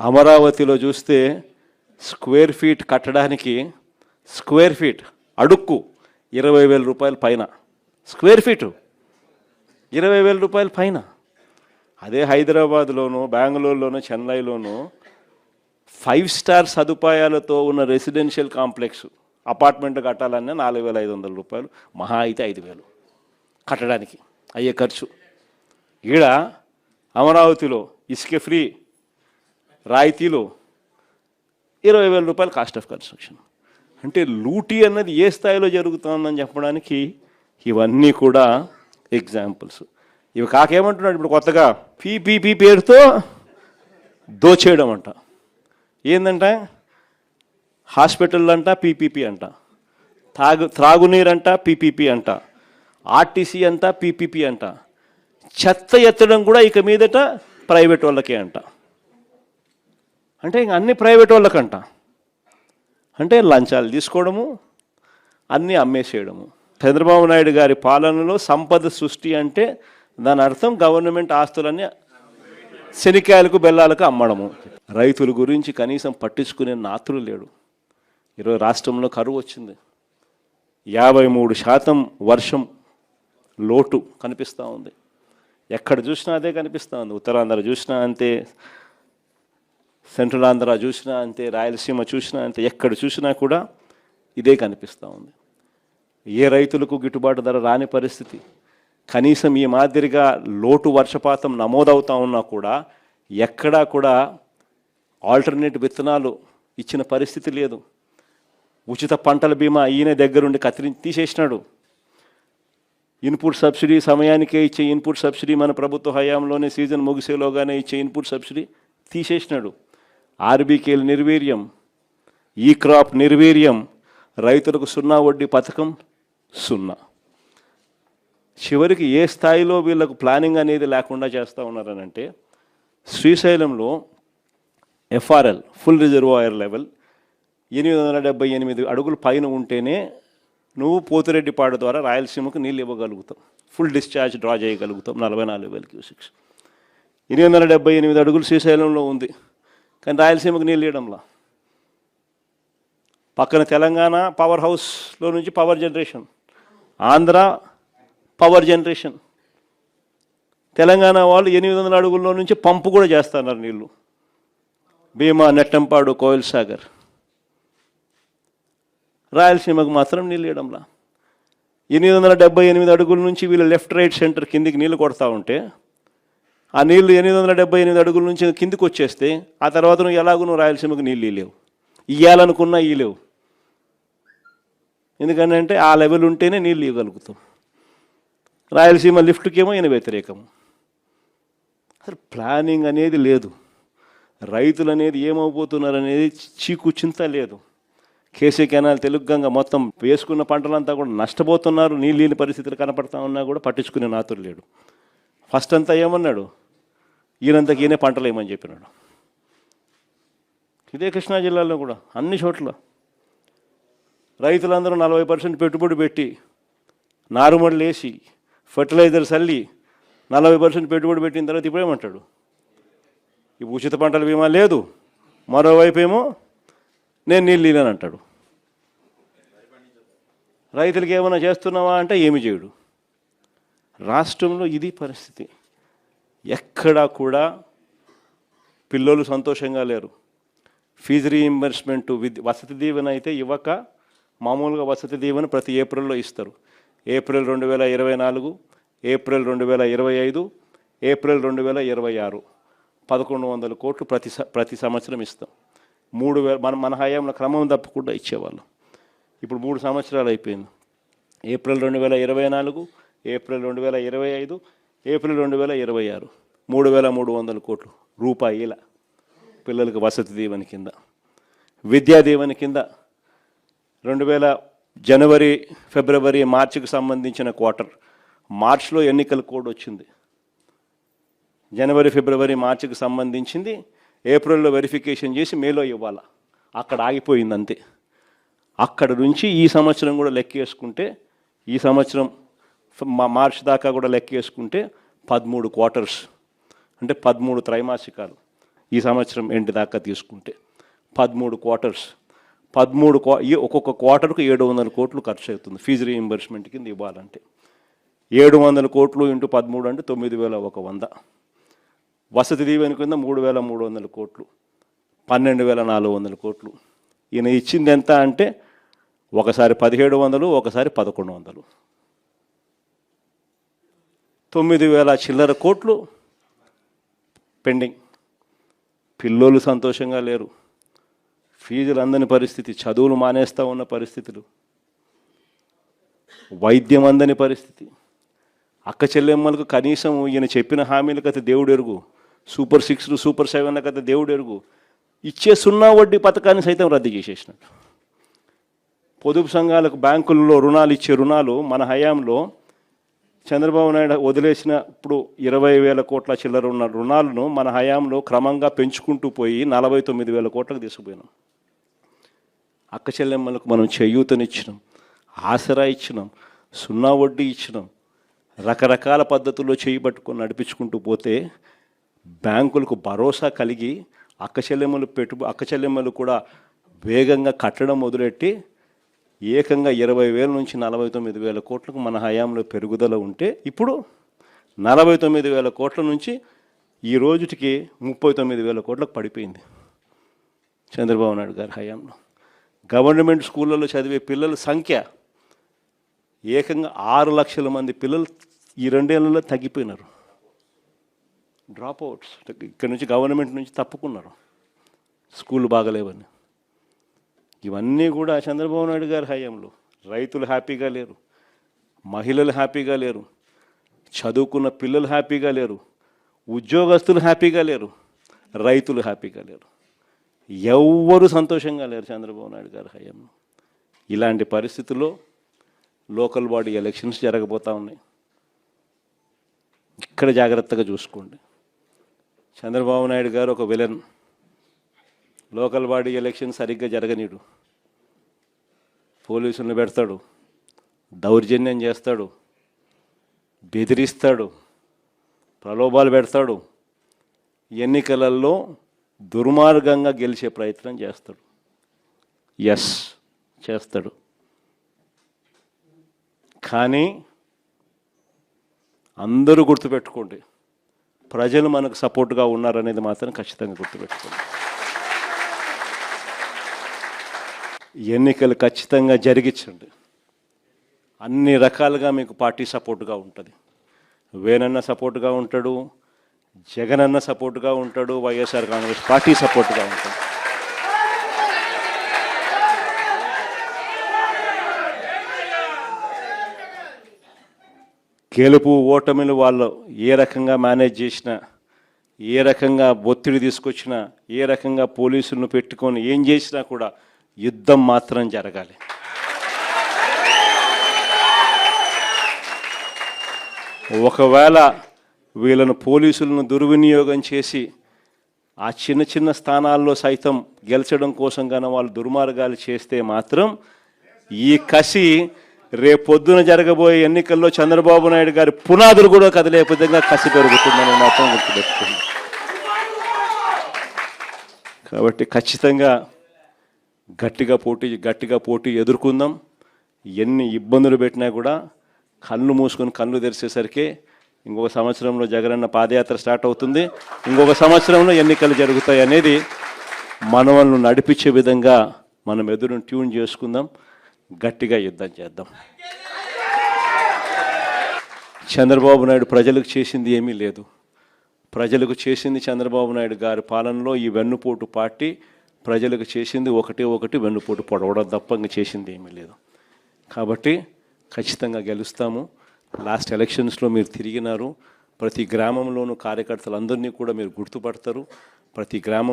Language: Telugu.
అమరావతిలో చూస్తే స్క్వేర్ ఫీట్ కట్టడానికి స్క్వేర్ ఫీట్ అడుక్కు 20,000 రూపాయల పైన, స్క్వేర్ ఫీటు 20,000 రూపాయల పైన. అదే హైదరాబాద్లోనూ బెంగళూరులోనూ చెన్నైలోనూ 5 స్టార్ సదుపాయాలతో ఉన్న రెసిడెన్షియల్ కాంప్లెక్స్ అపార్ట్మెంట్ కట్టాలన్నా 4,500 రూపాయలు, మహా అయితే 5,000 కట్టడానికి అయ్యే ఖర్చు. ఈడ అమరావతిలో ఇసుక ఫ్రీ, రాయితీలు 20,000 రూపాయలు కాస్ట్ ఆఫ్ కన్స్ట్రక్షన్. అంటే లూటీ అన్నది ఏ స్థాయిలో జరుగుతుందని చెప్పడానికి ఇవన్నీ కూడా ఎగ్జాంపుల్స్. ఇవి కాకేమంటున్నాడు ఇప్పుడు కొత్తగా పీపీపీ పేరుతో దోచేయడం అంట. ఏందంట, హాస్పిటల్ అంట పీపీపీ అంట, త్రాగునీరంట పీపీపీ అంట, ఆర్టీసీ అంట పీపీపీ అంట, చెత్త ఎత్తడం కూడా ఇక మీదట ప్రైవేట్ వాళ్ళకే అంట. అంటే ఇంక అన్ని ప్రైవేట్ వాళ్ళకంట. అంటే లంచాలు తీసుకోవడము, అన్నీ అమ్మేసేయడము. చంద్రబాబు నాయుడు గారి పాలనలో సంపద సృష్టి అంటే దాని అర్థం గవర్నమెంట్ ఆస్తులన్నీ శనికాయలకు బెల్లాలకు అమ్మడము. రైతుల గురించి కనీసం పట్టించుకునే నాతులు లేడు. ఈరోజు రాష్ట్రంలో కరువు వచ్చింది, 53% వర్షం లోటు కనిపిస్తూ ఉంది. ఎక్కడ చూసినా అదే కనిపిస్తూ ఉంది. ఉత్తరాంధ్ర చూసినా అంతే, సెంట్రల్ ఆంధ్ర చూసినా అంతే, రాయలసీమ చూసినా అంతే, ఎక్కడ చూసినా కూడా ఇదే కనిపిస్తూ ఉంది. ఏ రైతులకు గిట్టుబాటు ధర రాని పరిస్థితి. కనీసం ఈ మాదిరిగా లోటు వర్షపాతం నమోదవుతూ ఉన్నా కూడా ఎక్కడా కూడా ఆల్టర్నేట్ విత్తనాలు ఇచ్చిన పరిస్థితి లేదు. ఉచిత పంటల బీమా ఈయన దగ్గరుండి తీసేసినాడు. ఇన్పుట్ సబ్సిడీ సమయానికే ఇచ్చే ఇన్పుట్ సబ్సిడీ మన ప్రభుత్వ హయాంలోనే సీజన్ ముగిసేలోగానే ఇచ్చే ఇన్పుట్ సబ్సిడీ తీసేసినాడు. ఆర్బీకేలు నిర్వీర్యం, ఈ క్రాప్ నిర్వీర్యం, రైతులకు 0 వడ్డీ పథకం 0. చివరికి ఏ స్థాయిలో వీళ్ళకు ప్లానింగ్ అనేది లేకుండా చేస్తూ ఉన్నారనంటే, శ్రీశైలంలో ఎఫ్ఆర్ఎల్ ఫుల్ రిజర్వాయర్ లెవెల్ 878 అడుగులు పైన ఉంటేనే నువ్వు పోతిరెడ్డిపాడు ద్వారా రాయలసీమకు నీళ్ళు ఇవ్వగలుగుతాం, ఫుల్ డిశ్చార్జ్ డ్రా చేయగలుగుతాం 44,000 క్యూసెక్స్. 878 అడుగులు శ్రీశైలంలో ఉంది, కానీ రాయలసీమకు నీళ్ళు ఇవ్వడంలా. పక్కన తెలంగాణ పవర్ హౌస్లో నుంచి power generation, Andhra power generation. Telangana వాళ్ళు 800 అడుగుల్లో నుంచి పంపు కూడా చేస్తున్నారు నీళ్ళు, భీమా, నెట్టంపాడు, కోయిల్ సాగర్. రాయలసీమకు మాత్రం నీళ్ళు ఇవ్వడంలా. 878 అడుగుల నుంచి వీళ్ళు లెఫ్ట్ రైట్ సెంటర్ కిందికి నీళ్ళు కొడతా ఉంటే, ఆ నీళ్లు 878 అడుగుల నుంచి కిందికి వచ్చేస్తే ఆ తర్వాత నువ్వు ఎలాగో రాయలసీమకు నీళ్ళు ఇవ్వలేవు, ఇవ్వాలనుకున్నా ఇవ్వలేవు. ఎందుకంటే ఆ లెవెల్ ఉంటేనే నీళ్ళు ఇవ్వగలుగుతాం. రాయలసీమ లిఫ్ట్కేమో ఈయన వ్యతిరేకము. అసలు ప్లానింగ్ అనేది లేదు. రైతులు అనేది ఏమవుతున్నారు అనేది చీకు చింత లేదు. కేసీ కెనాల్, తెలుగు గంగ మొత్తం వేసుకున్న పంటలంతా కూడా నష్టపోతున్నారు. నీళ్ళు పరిస్థితులు కనపడతా ఉన్నా కూడా పట్టించుకునే నాతులు లేడు. ఫస్ట్ అంతా ఏమన్నాడు, ఈయనంతకు ఈయనే పంటలు ఏమని చెప్పినాడు. ఇదే కృష్ణా జిల్లాలో కూడా అన్ని చోట్ల రైతులందరూ 40% పెట్టుబడి పెట్టి నారుమడులు వేసి ఫర్టిలైజర్స్ అల్లి 40% పెట్టుబడి పెట్టిన తర్వాత ఇప్పుడేమంటాడు, ఈ ఉచిత పంటల బీమా లేదు, మరోవైపు ఏమో నేను నీళ్ళు ఇవ్వను అంటాడు. రైతులకి ఏమైనా చేస్తున్నావా అంటే ఏమి చేయడు. రాష్ట్రంలో ఇది పరిస్థితి. ఎక్కడా కూడా పిల్లలు సంతోషంగా లేరు. ఫీజు రీయింబర్స్మెంట్, వసతి దీవెన అయితే ఇవ్వక, మామూలుగా వసతి దీవెన ప్రతి ఏప్రిల్లో ఇస్తారు. ఏప్రిల్ 2024, ఏప్రిల్ 2025, ఏప్రిల్ 2026 1,100 కోట్లు ప్రతి సంవత్సరం ఇస్తాం. 3,000 మన హయాంలో క్రమం తప్పకుండా ఇచ్చేవాళ్ళం. ఇప్పుడు 3 సంవత్సరాలు అయిపోయింది. ఏప్రిల్ 2024, ఏప్రిల్ 2025, ఏప్రిల్ 2026 3,300 కోట్లు రూపాయల పిల్లలకు వసతి దీవెన కింద. విద్యా దీవెన కింద 2000 జనవరి, ఫిబ్రవరి, మార్చికి సంబంధించిన క్వార్టర్, మార్చిలో ఎన్నికల కోడ్ వచ్చింది. జనవరి, ఫిబ్రవరి, మార్చికి సంబంధించింది ఏప్రిల్లో వెరిఫికేషన్ చేసి మేలో ఇవ్వాలి. అక్కడ ఆగిపోయింది అంతే. అక్కడ నుంచి ఈ సంవత్సరం కూడా లెక్కేసుకుంటే, ఈ సంవత్సరం మార్చి దాకా కూడా లెక్కేసుకుంటే 13 క్వార్టర్స్, అంటే 13 త్రైమాసికాలు. ఈ సంవత్సరం ఎండ్ దాకా తీసుకుంటే 13 క్వార్టర్స్, ఒక్కొక్క క్వార్టర్కు 700 కోట్లు ఖర్చు అవుతుంది ఫీజు రీయింబర్స్మెంట్ కింద ఇవ్వాలంటే. 700 కోట్లు ఇంటూ 13 అంటే 9,100. వసతి దీవెన కింద 3,300 కోట్లు, 12,400 కోట్లు. ఈయన ఇచ్చింది ఎంత అంటే ఒకసారి 1,700, ఒకసారి 1,100. 9,000 చిల్లర కోట్లు పెండింగ్. పిల్లోళ్ళు సంతోషంగా లేరు, ఫీజులు అందని పరిస్థితి, చదువులు మానేస్తూ ఉన్న పరిస్థితులు, వైద్యం అందని పరిస్థితి. అక్క చెల్లెమ్మలకు కనీసం ఈయన చెప్పిన హామీలు కథ దేవుడు ఎరుగు, సూపర్ 6, సూపర్ 7 కథ దేవుడు ఎరుగు. ఇచ్చే 0 వడ్డీ పథకాన్ని సైతం రద్దు చేసేసినట్టు. పొదుపు సంఘాలకు బ్యాంకుల్లో రుణాలు ఇచ్చే రుణాలు మన హయాంలో చంద్రబాబు నాయుడు వదిలేసిన ఇప్పుడు 20,000 కోట్ల చిల్లర ఉన్న రుణాలను మన హయాంలో క్రమంగా పెంచుకుంటూ పోయి 49,000 కోట్లకు తీసుకుపోయినాం. అక్క చెల్లెమ్మలకు మనం చేయూతనిచ్చినాం, ఆసరా ఇచ్చినాం, 0 వడ్డీ ఇచ్చినాం. రకరకాల పద్ధతుల్లో చేయబట్టుకొని నడిపించుకుంటూ పోతే బ్యాంకులకు భరోసా కలిగి అక్క చెల్లెమ్మలు కూడా వేగంగా కట్టడం మొదలెట్టి ఏకంగా 20,000 నుంచి 49,000 కోట్లకు మన హయాంలో పెరుగుదల ఉంటే ఇప్పుడు 49,000 కోట్ల నుంచి ఈ రోజుటికి 39,000 కోట్లకు పడిపోయింది చంద్రబాబు నాయుడు గారి హయాంలో. గవర్నమెంట్ స్కూళ్ళలో చదివే పిల్లల సంఖ్య ఏకంగా 6 లక్షల మంది పిల్లలు ఈ 2 ఏళ్లలో తగ్గిపోయినారు. డ్రాప్ అవుట్స్, ఇక్కడ నుంచి గవర్నమెంట్ నుంచి తప్పుకున్నారు స్కూళ్ళు బాగలేవని. ఇవన్నీ కూడా చంద్రబాబు నాయుడు గారి హయాంలో. రైతులు హ్యాపీగా లేరు, మహిళలు హ్యాపీగా లేరు, చదువుకున్న పిల్లలు హ్యాపీగా లేరు, ఉద్యోగస్తులు హ్యాపీగా లేరు, రైతులు హ్యాపీగా లేరు, ఎవ్వరూ సంతోషంగా లేరు చంద్రబాబు నాయుడు గారి హయాంలో. ఇలాంటి పరిస్థితుల్లో లోకల్ బాడీ ఎలక్షన్స్ జరగబోతూ ఉన్నాయి. ఇక్కడ జాగ్రత్తగా చూసుకోండి. చంద్రబాబు నాయుడు గారు ఒక విలన్. లోకల్ బాడీ ఎలక్షన్ సరిగ్గా జరగనీడు, పోలీసులను పెడతాడు, దౌర్జన్యం చేస్తాడు, బెదిరిస్తాడు, ప్రలోభాలు పెడతాడు, ఎన్నికలలో దుర్మార్గంగా గెలిచే ప్రయత్నం చేస్తాడు. చేస్తాడు. కానీ అందరూ గుర్తుపెట్టుకోండి, ప్రజలు మనకు సపోర్ట్గా ఉన్నారనేది మాత్రం ఖచ్చితంగా గుర్తుపెట్టుకోండి. ఎన్నికలు ఖచ్చితంగా జరిగించండి. అన్ని రకాలుగా మీకు పార్టీ సపోర్ట్గా ఉంటుంది. వేనన్న సపోర్ట్గా ఉంటాడు, జగనన్న సపోర్ట్గా ఉంటాడు, వైఎస్ఆర్ కాంగ్రెస్ పార్టీ సపోర్ట్గా ఉంటుంది. గెలుపు ఓటమిలు వాళ్ళు ఏ రకంగా మేనేజ్ చేసినా, ఏ రకంగా ఒత్తిడి తీసుకొచ్చినా, ఏ రకంగా పోలీసులను పెట్టుకొని ఏం చేసినా కూడా యుద్ధం మాత్రం జరగాలి. ఒకవేళ వీళ్ళను పోలీసులను దుర్వినియోగం చేసి ఆ చిన్న చిన్న స్థానాల్లో సైతం గెలిచడం కోసం కానీ వాళ్ళు దుర్మార్గాలు చేస్తే మాత్రం ఈ కసి రేపొద్దున జరగబోయే ఎన్నికల్లో చంద్రబాబు నాయుడు గారి పునాదులు కూడా కదిలే విధంగా కసి పెరుగుతుందని మాత్రం గుర్తుపెట్టుకుంది. కాబట్టి ఖచ్చితంగా గట్టిగా పోటీ ఎదుర్కొందాం. ఎన్ని ఇబ్బందులు పెట్టినా కూడా కళ్ళు మూసుకొని కళ్ళు తెరిచేసరికి ఇంకొక సంవత్సరంలో జగనన్న పాదయాత్ర స్టార్ట్ అవుతుంది, ఇంకొక సంవత్సరంలో ఎన్నికలు జరుగుతాయి అనేది మనల్ని నడిపించే విధంగా మనం ఎదురును ట్యూన్ చేసుకుందాం, గట్టిగా యుద్ధం చేద్దాం. చంద్రబాబు నాయుడు ప్రజలకు చేసింది ఏమీ లేదు. ప్రజలకు చేసింది చంద్రబాబు నాయుడు గారి పాలనలో ఈ వెన్నుపోటు పార్టీ ప్రజలకు చేసింది ఒకటి వెన్నుపోటు పొడవడం తప్ప ఇంక చేసింది ఏమీ లేదు. కాబట్టి ఖచ్చితంగా గెలుస్తాము. లాస్ట్ ఎలక్షన్స్లో మీరు తిరిగినారు, ప్రతి గ్రామంలోనూ కార్యకర్తలందరినీ కూడా మీరు గుర్తుపడతారు. ప్రతి గ్రామం